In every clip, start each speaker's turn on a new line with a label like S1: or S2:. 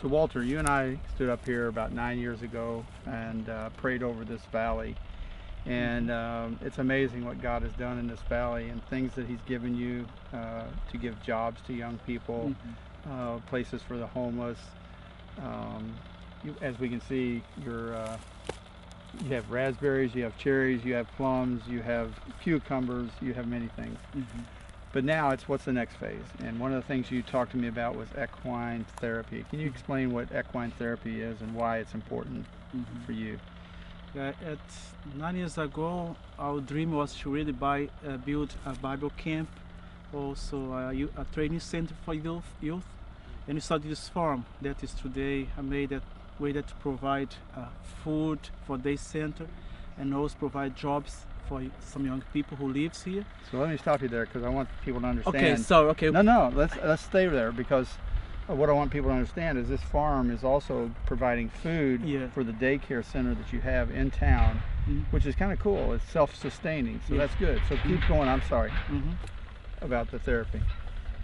S1: So Walter, you and I stood up here about 9 years ago and prayed over this valley. And it's amazing what God has done in this valley and things that He's given you to give jobs to young people, places for the homeless. As we can see, you have raspberries, you have cherries, you have plums, you have cucumbers, you have many things. But now it's what's the next phase. And one of the things you talked to me about was equine therapy. Can you explain what equine therapy is and why it's important for you?
S2: Yeah, 9 years ago, our dream was to really build a Bible camp, also a training center for youth, and we started this farm that is today made that way that to provide food for day center, and also provide jobs for some young people who lives here.
S1: So let me stop you there because I want people to understand.
S2: Okay, so okay.
S1: No, let's stay there because what I want people to understand is this farm is also providing food for the daycare center that you have in town, which is kind of cool. It's self-sustaining, so that's good. So keep going. I'm sorry about the therapy.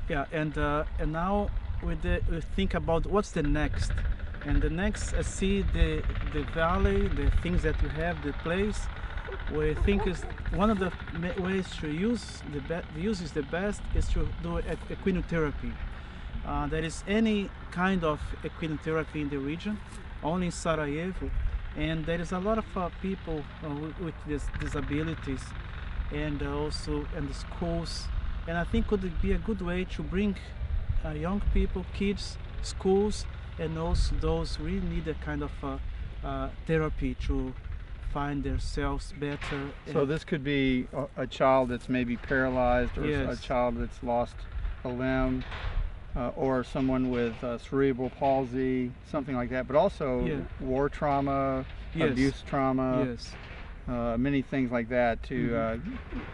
S2: Yeah, and now we think about what's the next, and the next see the valley, the things that you have, the place. We think is one of the ways to use the best is to do equine therapy. There is any kind of equine therapy in the region, only in Sarajevo, and there is a lot of people with disabilities, and also in the schools. And I think could be a good way to bring young people, kids, schools, and also those who really need a kind of therapy to find themselves better.
S1: So this could be a child that's maybe paralyzed, or a child that's lost a limb, or someone with cerebral palsy, something like that, but also war trauma, abuse trauma, many things like that, to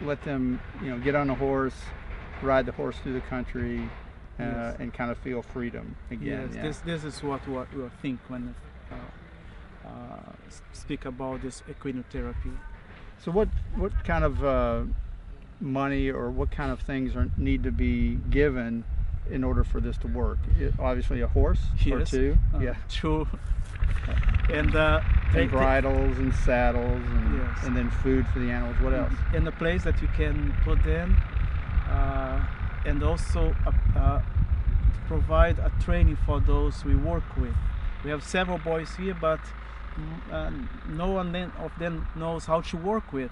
S1: let them get on a horse, ride the horse through the country, and kind of feel freedom again.
S2: This is what we think when speak about this equine therapy.
S1: So what kind of money or what kind of things need to be given in order for this to work? Obviously a horse or two.
S2: Two. And
S1: bridles and saddles and then food for the animals. What else?
S2: And a place that you can put them, and also provide a training for those we work with. We have several boys here, but no one of them knows how to work with,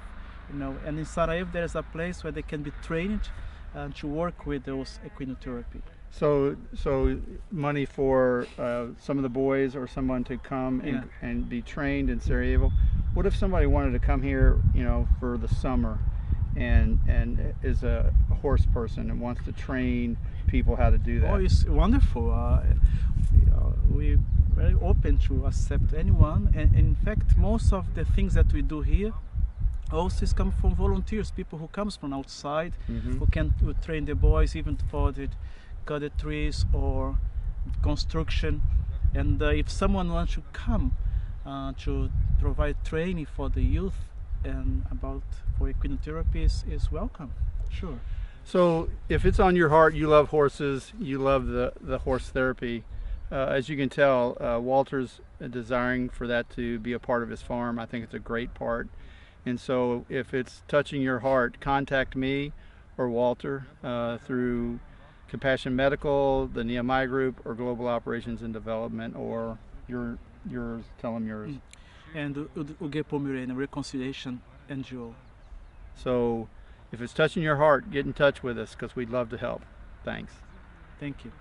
S2: and in Sarajevo there is a place where they can be trained to work with those equine therapy.
S1: So money for some of the boys or someone to come and be trained in Sarajevo. What if somebody wanted to come here, for the summer, and is a horse person and wants to train people how to do that?
S2: Oh, it's wonderful. We're very open to accept anyone, and in fact most of the things that we do here also come from volunteers, people who comes from outside, who can train the boys even for the cut the trees or construction. And if someone wants to come to provide training for the youth and for equine therapy is welcome. Sure.
S1: So if it's on your heart, you love horses, you love the horse therapy, as you can tell, Walter's desiring for that to be a part of his farm. I think it's a great part. And so if it's touching your heart, contact me or Walter through Compassion Medical, the Nehemiah Group, or Global Operations and Development, or yours. Tell them yours.
S2: And UG Pomeranian Reconciliation NGO.
S1: So if it's touching your heart, get in touch with us because we'd love to help. Thanks.
S2: Thank you.